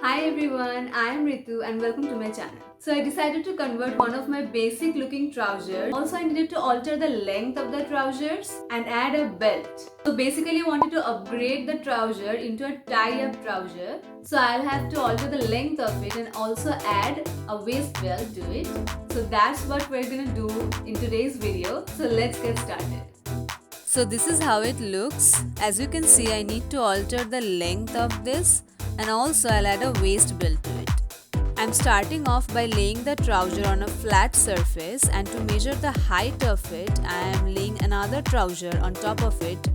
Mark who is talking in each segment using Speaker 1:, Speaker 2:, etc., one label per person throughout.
Speaker 1: Hi everyone, I am Ritu and welcome to my channel. So I decided to convert one of my basic looking trousers. Also I needed to alter the length of the trousers and add a belt. So basically I wanted to upgrade the trouser into a tie-up trouser. So I'll have to alter the length of it and also add a waist belt to it. So that's what we're gonna do in today's video. So let's get started. So this is how it looks. As you can see, I need to alter the length of this and also I'll add a waist belt to it. I'm starting off by laying the trouser on a flat surface, and to measure the height of it, I am laying another trouser on top of it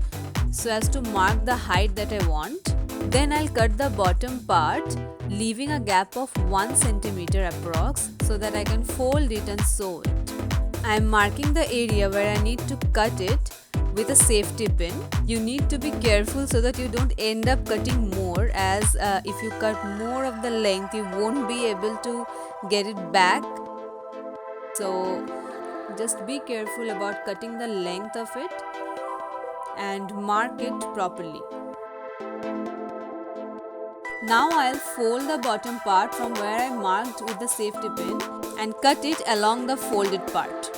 Speaker 1: so as to mark the height that I want. Then I'll cut the bottom part, leaving a gap of 1 centimeter approx so that I can fold it and sew it. I am marking the area where I need to cut it with a safety pin. You need to be careful so that you don't end up cutting more, as if you cut more of the length you won't be able to get it back. So just be careful about cutting the length of it and mark it properly. Now I'll fold the bottom part from where I marked with the safety pin and cut it along the folded part.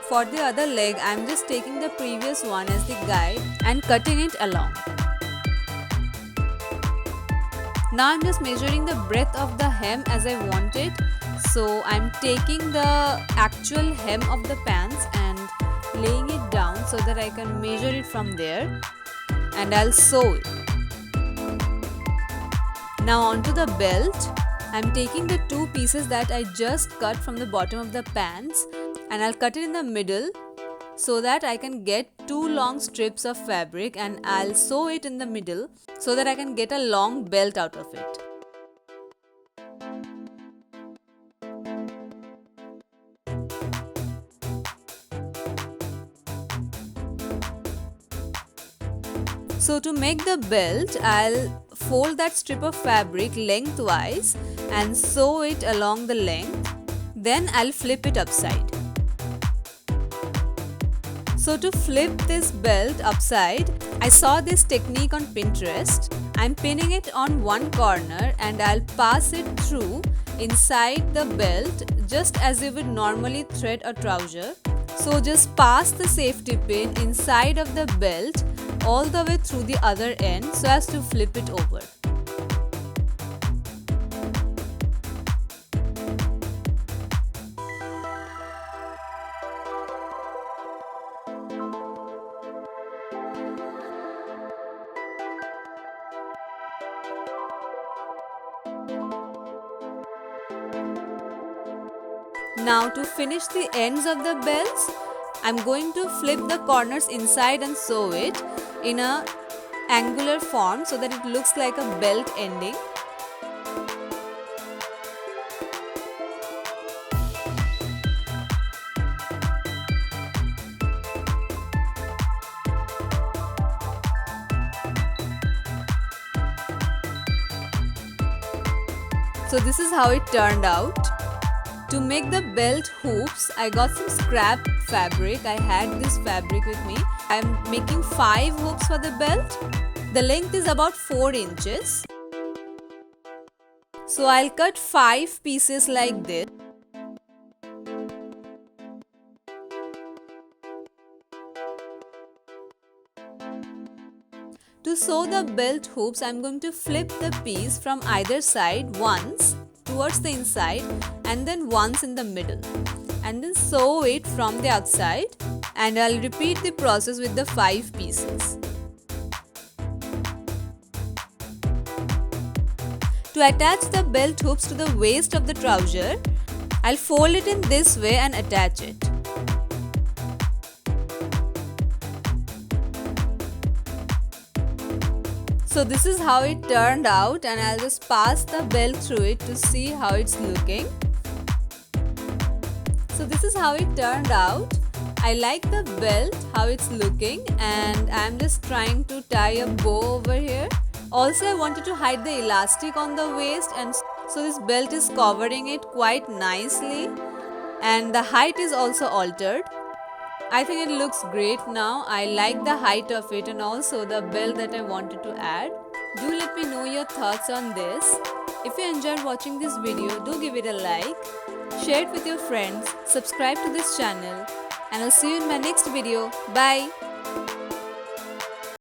Speaker 1: For the other leg, I am just taking the previous one as the guide and cutting it along. Now I am just measuring the breadth of the hem as I want it. So I am taking the actual hem of the pants and laying it down so that I can measure it from there, and I'll sew it. Now onto the belt, I am taking the two pieces that I just cut from the bottom of the pants and I'll cut it in the middle so that I can get two long strips of fabric, and I'll sew it in the middle so that I can get a long belt out of it. So to make the belt, I'll fold that strip of fabric lengthwise and sew it along the length. Then I'll flip it upside. So to flip this belt upside, I saw this technique on Pinterest. I'm pinning it on one corner and I'll pass it through inside the belt just as you would normally thread a trouser. So just pass the safety pin inside of the belt all the way through the other end so as to flip it over. Now to finish the ends of the belts, I'm going to flip the corners inside and sew it in a angular form so that it looks like a belt ending. So this is how it turned out. To make the belt hoops, I got some scrap fabric. I had this fabric with me. I'm making 5 hoops for the belt. The length is about 4 inches. So I'll cut 5 pieces like this. To sew the belt hoops, I'm going to flip the piece from either side once towards the inside and then once in the middle, and then sew it from the outside, and I'll repeat the process with the 5 pieces. To attach the belt hoops to the waist of the trouser, I'll fold it in this way and attach it. So this is how it turned out, and I'll just pass the belt through it to see how it's looking. So this is how it turned out. I like the belt, how it's looking, and I'm just trying to tie a bow over here. Also, I wanted to hide the elastic on the waist, and so this belt is covering it quite nicely, and the height is also altered. I think it looks great now. I like the height of it and also the belt that I wanted to add. Do let me know your thoughts on this. If you enjoyed watching this video, do give it a like, share it with your friends, subscribe to this channel, and I'll see you in my next video. Bye!